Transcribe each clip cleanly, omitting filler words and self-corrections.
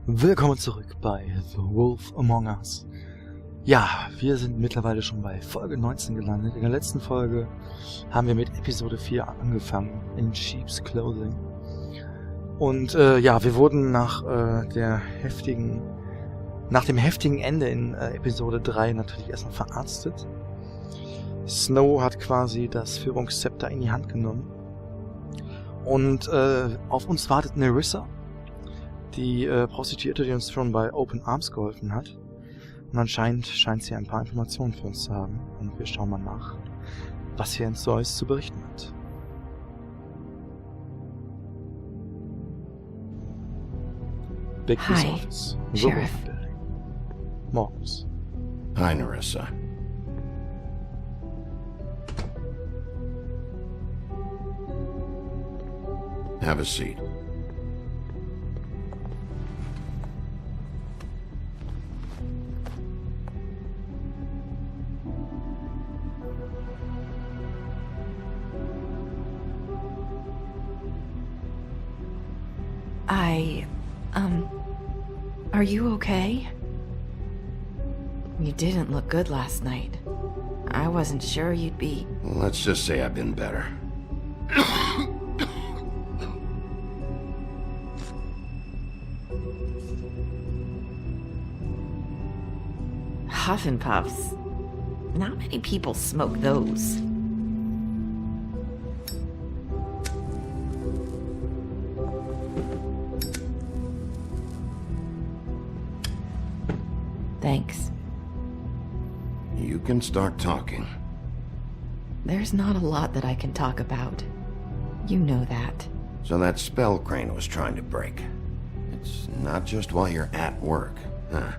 Willkommen zurück bei The Wolf Among Us. Ja, wir sind mittlerweile schon bei Folge 19 gelandet. In der letzten Folge haben wir mit Episode 4 angefangen, in Sheep's Clothing. Und ja, wir wurden nach dem heftigen Ende in Episode 3 natürlich erstmal verarztet. Snow hat quasi das Führungszepter in die Hand genommen. Und auf uns wartet Nerissa, die Prostituierte, die uns schon bei Open Arms geholfen hat. Und anscheinend scheint sie ein paar Informationen für uns zu haben. Und wir schauen mal nach, was hier uns Neues zu berichten hat. Bigby's Office. Sheriff. Morgens. Hi, Nerissa. Have a seat. Are you okay? You didn't look good last night. I wasn't sure you'd be... Let's just say I've been better. Huff and puffs. Not many people smoke those. Thanks. You can start talking. There's not a lot that I can talk about. You know that. So that spell Crane was trying to break. It's not just while you're at work, huh?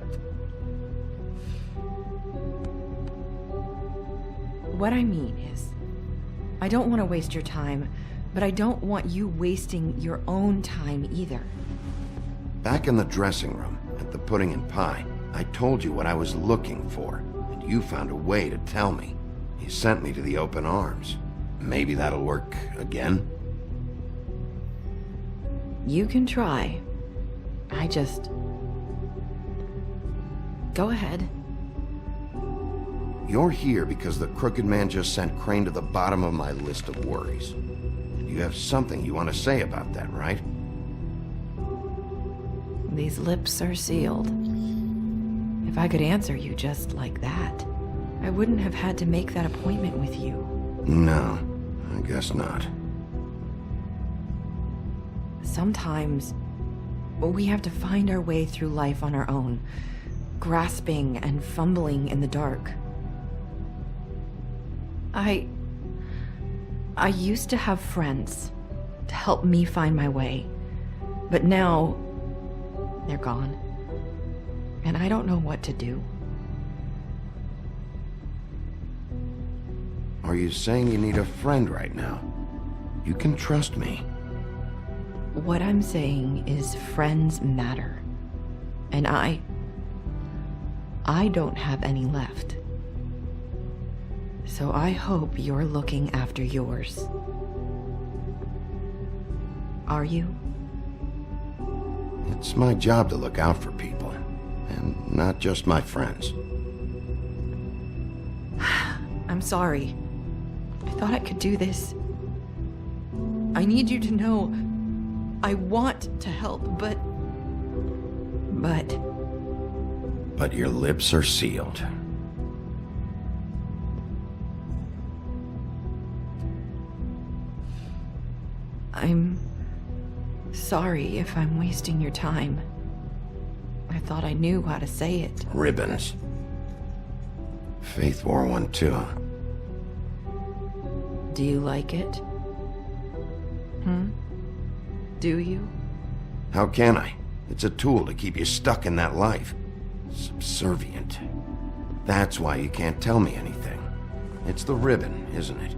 What I mean is, I don't want to waste your time, but I don't want you wasting your own time either. Back in the dressing room, at the pudding and pie, I told you what I was looking for, and you found a way to tell me. You sent me to the open arms. Maybe that'll work again? You can try. I just... Go ahead. You're here because the crooked man just sent Crane to the bottom of my list of worries. You have something you want to say about that, right? These lips are sealed. If I could answer you just like that, I wouldn't have had to make that appointment with you. No, I guess not. Sometimes, we have to find our way through life on our own, grasping and fumbling in the dark. I used to have friends to help me find my way, but now they're gone, and I don't know what to do. Are you saying you need a friend right now? You can trust me. What I'm saying is friends matter, and I don't have any left. So I hope you're looking after yours. Are you? It's my job to look out for people, and not just my friends. I'm sorry. I thought I could do this. I need you to know I want to help, but... But your lips are sealed. I'm sorry if I'm wasting your time. I thought I knew how to say it. Ribbons. Faith wore one too. Do you like it? Do you? How can I? It's a tool to keep you stuck in that life. Subservient. That's why you can't tell me anything. It's the ribbon, isn't it?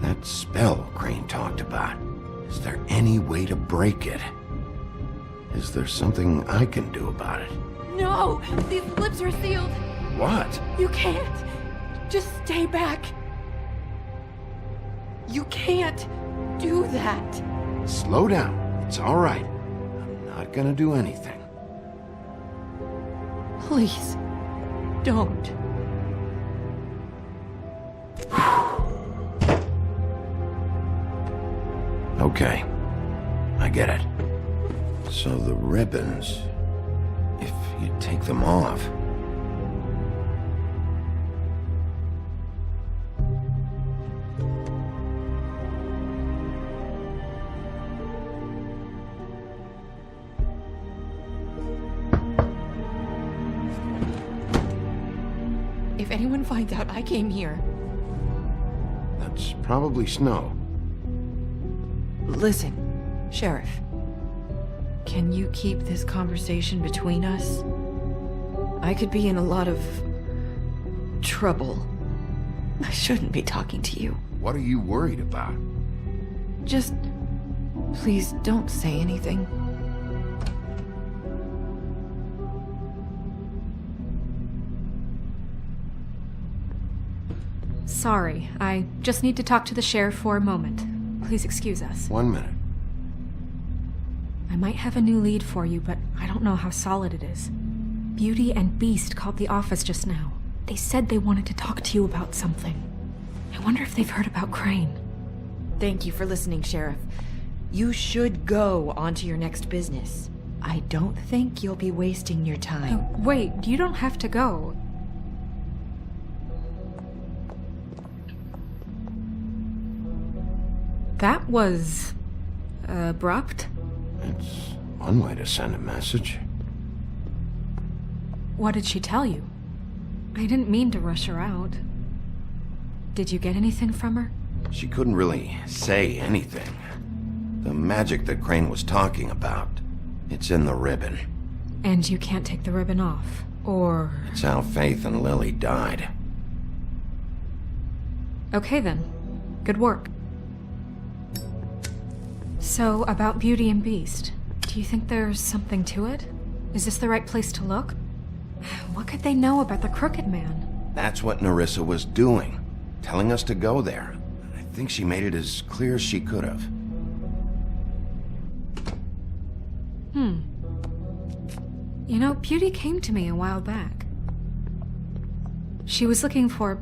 That spell Crane taught locked about. Is there any way to break it? Is there something I can do about it? No! These lips are sealed! What? You can't! Just stay back! You can't do that! Slow down. It's all right. I'm not gonna do anything. Please, don't. Okay. I get it. So the ribbons, if you take them off... If anyone finds out I came here... That's probably Snow. Listen, Sheriff. Can you keep this conversation between us? I could be in a lot of... trouble. I shouldn't be talking to you. What are you worried about? Just... please don't say anything. Sorry, I just need to talk to the sheriff for a moment. Please excuse us. 1 minute. I might have a new lead for you, but I don't know how solid it is. Beauty and Beast called the office just now. They said they wanted to talk to you about something. I wonder if they've heard about Crane. Thank you for listening, Sheriff. You should go on to your next business. I don't think you'll be wasting your time. Oh, wait, you don't have to go. That was... abrupt. It's one way to send a message. What did she tell you? I didn't mean to rush her out. Did you get anything from her? She couldn't really say anything. The magic that Crane was talking about, it's in the ribbon. And you can't take the ribbon off, or... It's how Faith and Lily died. Okay then. Good work. So, about Beauty and Beast, do you think there's something to it? Is this the right place to look? What could they know about the Crooked Man? That's what Nerissa was doing, telling us to go there. I think she made it as clear as she could have. You know, Beauty came to me a while back. She was looking for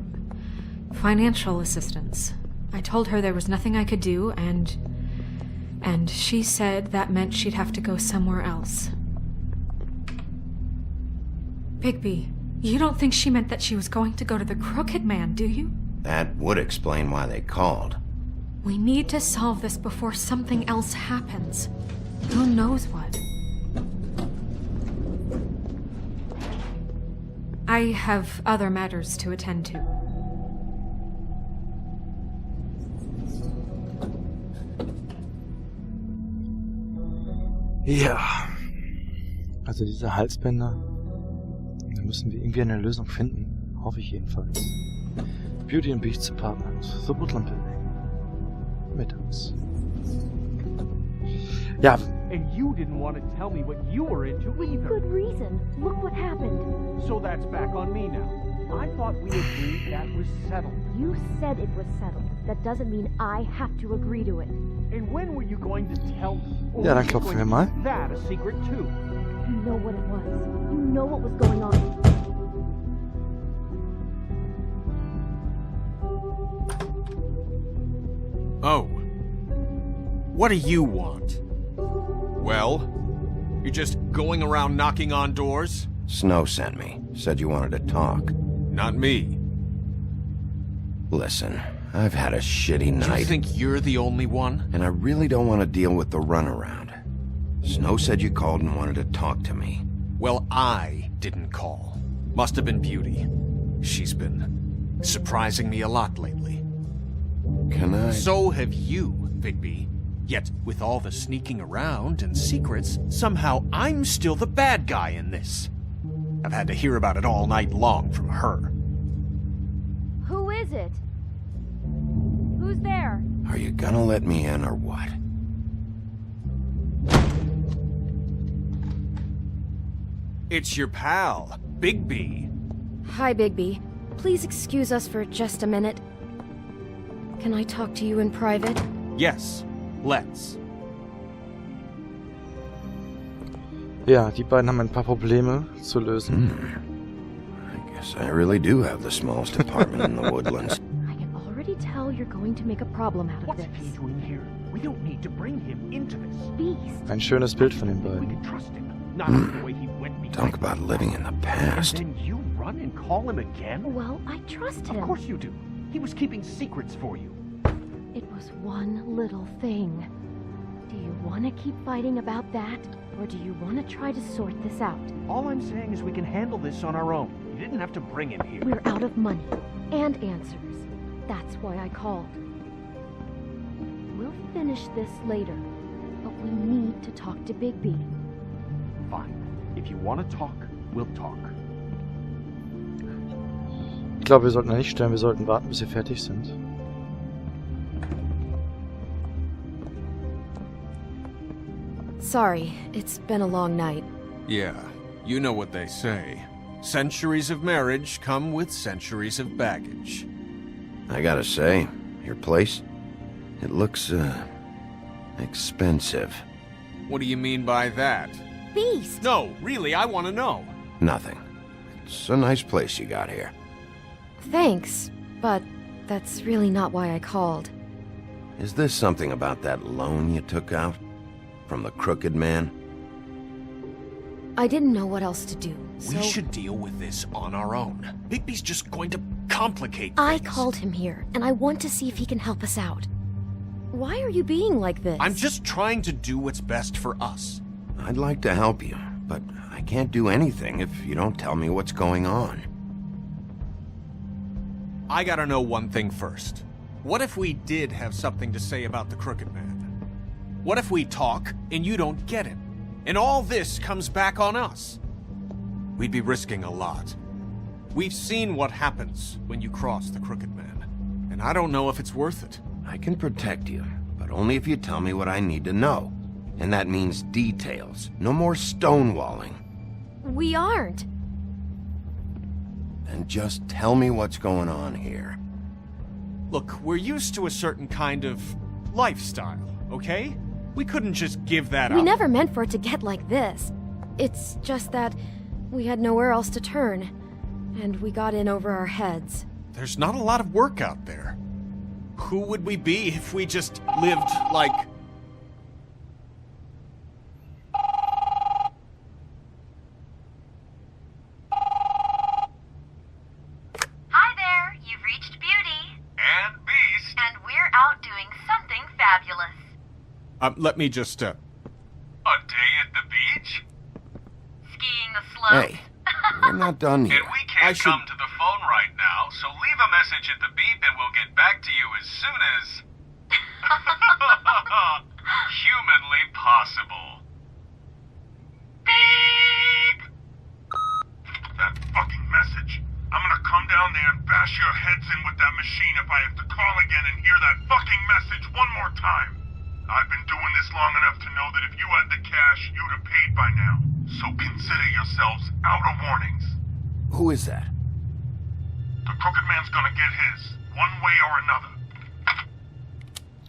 financial assistance. I told her there was nothing I could do, and she said that meant she'd have to go somewhere else. Bigby, you don't think she meant that she was going to go to the Crooked Man, do you? That would explain why they called. We need to solve this before something else happens. Who knows what? I have other matters to attend to. Ja. Also diese Halsbänder. Da müssen wir irgendwie eine Lösung finden. Hoffe ich jedenfalls. Beauty and Beast's Apartment. The Woodland Building. Mittags. Ja. And you didn't want to tell me what you were into either. Good reason. Look what happened. So that's back on me now. I thought we agreed that was settled. You said it was settled. That doesn't mean I have to agree to it. And when were you going to tell me? Or Ja, were dann you klopfen going wir to mal. keep that a secret too? You know what it was. You know what was going on. Oh. What do you want? Well? You're just going around knocking on doors? Snow sent me. Said you wanted to talk. Not me. Listen, I've had a shitty Do night. you think you're the only one? And I really don't want to deal with the runaround. Snow said you called and wanted to talk to me. Well, I didn't call. Must have been Beauty. She's been surprising me a lot lately. Can I... So have you, Bigby. Yet, with all the sneaking around and secrets, somehow I'm still the bad guy in this. I've had to hear about it all night long from her. Who is it? Who's there? Are you gonna let me in or what? It's your pal, Bigby. Hi, Bigby. Please excuse us for just a minute. Can I talk to you in private? Yes, let's. Ja, die beiden haben ein paar Probleme zu lösen. I guess I really do have the smallest apartment in the woodlands. I can already tell you're going to make a problem out of What's this. he doing here? We don't need to bring him into this. Beast. Ein schönes Bild von den We beiden. can trust him. Not the way he went Talk behind about us. living in the past. And then you run and call him again? Well, I trust him. Of course you do. He was keeping secrets for you. It was one little thing. Do you want to keep fighting about that? Or do you want to try to sort this out? All I'm saying is we can handle this on our own. You didn't have to bring him here. We're out of money and answers. That's why I called. We'll finish this later, but we need to talk to Bigby. Fine. If you want to talk, we'll talk. Ich glaube, wir sollten nicht sterben, wir sollten warten, bis wir fertig sind. Sorry, it's been a long night. Yeah, you know what they say. Centuries of marriage come with centuries of baggage. I gotta say, your place, it looks, expensive. What do you mean by that? Beast! No, really, I want to know. Nothing. It's a nice place you got here. Thanks, but that's really not why I called. Is this something about that loan you took out? From the crooked man? I didn't know what else to do, so We should deal with this on our own. Bigby's just going to complicate I things. called him here, and I want to see if he can help us out. Why are you being like this? I'm just trying to do what's best for us. I'd like to help you, but I can't do anything if you don't tell me what's going on. I gotta know one thing first. What if we did have something to say about the Crooked Man? What if we talk and you don't get him? And all this comes back on us? We'd be risking a lot. We've seen what happens when you cross the Crooked Man, and I don't know if it's worth it. I can protect you, but only if you tell me what I need to know. And that means details. No more stonewalling. We aren't. Then just tell me what's going on here. Look, we're used to a certain kind of lifestyle, okay? We couldn't just give that We up. never meant for it to get like this. It's just that we had nowhere else to turn, and we got in over our heads. There's not a lot of work out there. Who would we be if we just lived like... Hi there, you've reached Beauty. And Beast. And we're out doing something fabulous. let me just, A day at the beach? Skiing the slope. Hey, we're not done And here. we can't I should- come to the phone right now, so leave a message at the beep and we'll get back to you as soon as... humanly possible. Beep! That fucking message. I'm gonna come down there and bash your heads in with that machine if I have to call again and hear that fucking message one more time. I've been doing this long enough to know that if you had the cash, you'd have paid by now. So consider yourselves out of warnings. Who is that? The Crooked Man's gonna get his, one way or another.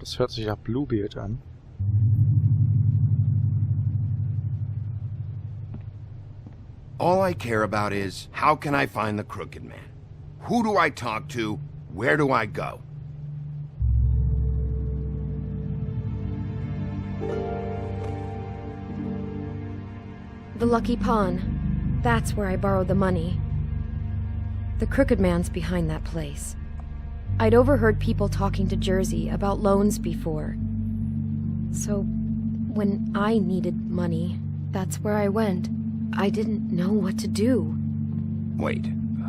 Das hört sich nach Bluebeard an. All I care about is, how can I find the Crooked Man? Who do I talk to? Where do I go? The Lucky Pawn. That's where I borrowed the money. The Crooked Man's behind that place. I'd overheard people talking to Jersey about loans before. So, when I needed money, that's where I went. I didn't know what to do. Wait,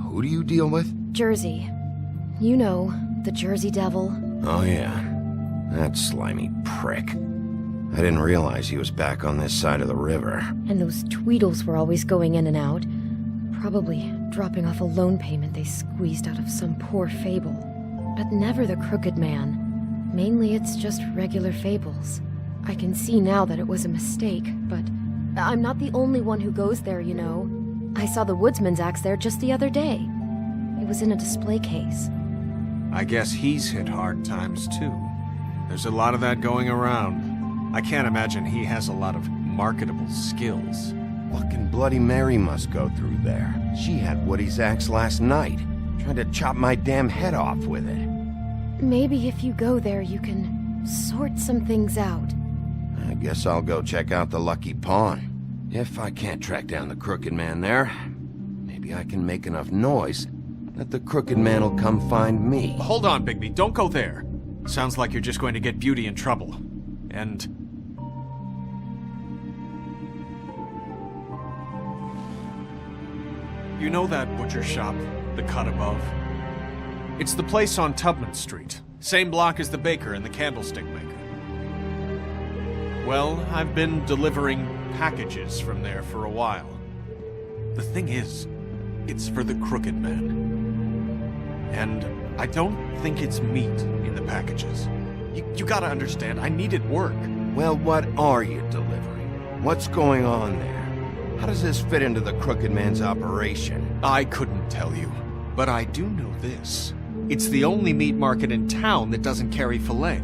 who do you deal with? Jersey. You know, the Jersey Devil. Oh yeah, that slimy prick. I didn't realize he was back on this side of the river. And those Tweedles were always going in and out. Probably dropping off a loan payment they squeezed out of some poor fable. But never the Crooked Man. Mainly it's just regular fables. I can see now that it was a mistake, but I'm not the only one who goes there, you know. I saw the woodsman's axe there just the other day. It was in a display case. I guess he's hit hard times too. There's a lot of that going around. I can't imagine he has a lot of marketable skills. Fucking Bloody Mary must go through there. She had Woody's axe last night. Tried to chop my damn head off with it. Maybe if you go there, you can sort some things out. I guess I'll go check out the Lucky Pawn. If I can't track down the Crooked Man there, maybe I can make enough noise that the Crooked Man will come find me. Hold on, Bigby. Don't go there. Sounds like you're just going to get Beauty in trouble. And... you know that butcher shop, the cut above? It's the place on Tubman Street. Same block as the baker and the candlestick maker. Well, I've been delivering packages from there for a while. The thing is, it's for the Crooked Man. And I don't think it's meat in the packages. You gotta understand, I needed work. Well, what are you delivering? What's going on there? How does this fit into the Crooked Man's operation? I couldn't tell you, but I do know this. It's the only meat market in town that doesn't carry filet.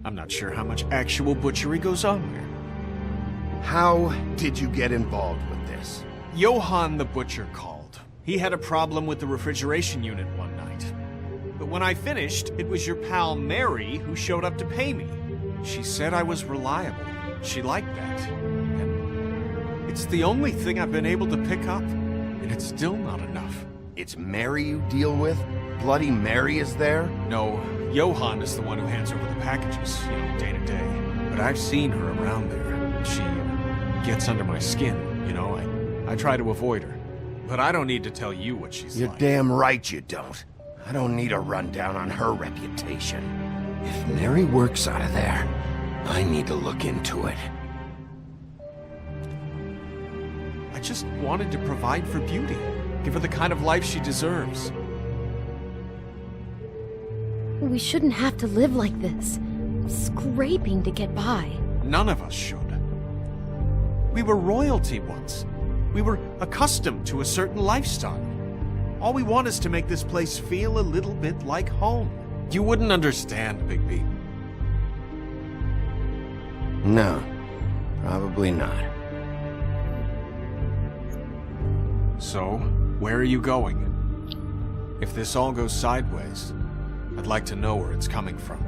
I'm not sure how much actual butchery goes on there. How did you get involved with this? Johann the butcher called. He had a problem with the refrigeration unit one night. But when I finished, it was your pal Mary who showed up to pay me. She said I was reliable. She liked that. And it's the only thing I've been able to pick up, and it's still not enough. It's Mary you deal with? Bloody Mary is there? No, Johann is the one who hands over the packages, day to day. But I've seen her around there. She gets under my skin, I try to avoid her. But I don't need to tell you what she's You're like. damn right you don't. I don't need a rundown on her reputation. If Mary works out of there, I need to look into it. I just wanted to provide for Beauty. Give her the kind of life she deserves. We shouldn't have to live like this, scraping to get by. None of us should. We were royalty once. We were accustomed to a certain lifestyle. All we want is to make this place feel a little bit like home. You wouldn't understand, Bigby. No, probably not. So, where are you going? If this all goes sideways, I'd like to know where it's coming from.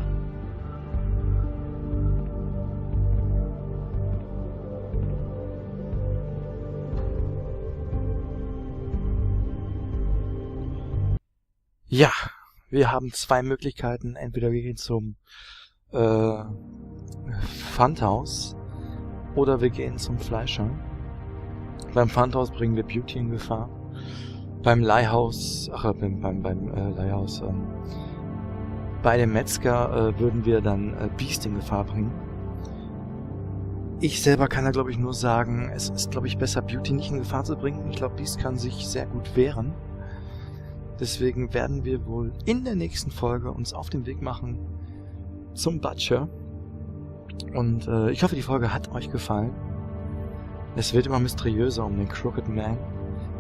Ja, wir haben zwei Möglichkeiten. Entweder wir gehen zum Pfandhaus oder wir gehen zum Fleischer. Beim Pfandhaus bringen wir Beauty in Gefahr. Beim Leihhaus, Leihhaus, bei dem Metzger würden wir dann Beast in Gefahr bringen. Ich selber kann da glaube ich nur sagen, es ist glaube ich besser Beauty nicht in Gefahr zu bringen. Ich glaube Beast kann sich sehr gut wehren. Deswegen werden wir wohl in der nächsten Folge uns auf den Weg machen zum Butcher. Und ich hoffe, die Folge hat euch gefallen. Es wird immer mysteriöser um den Crooked Man.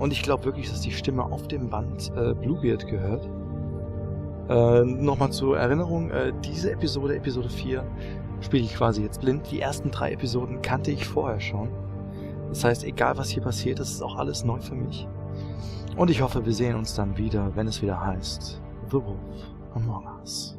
Und ich glaube wirklich, dass die Stimme auf dem Band Bluebeard gehört. Nochmal zur Erinnerung, diese Episode, Episode 4, spiele ich quasi jetzt blind. Die ersten 3 Episoden kannte ich vorher schon. Das heißt, egal was hier passiert, das ist auch alles neu für mich. Und ich hoffe, wir sehen uns dann wieder, wenn es wieder heißt The Wolf Among Us.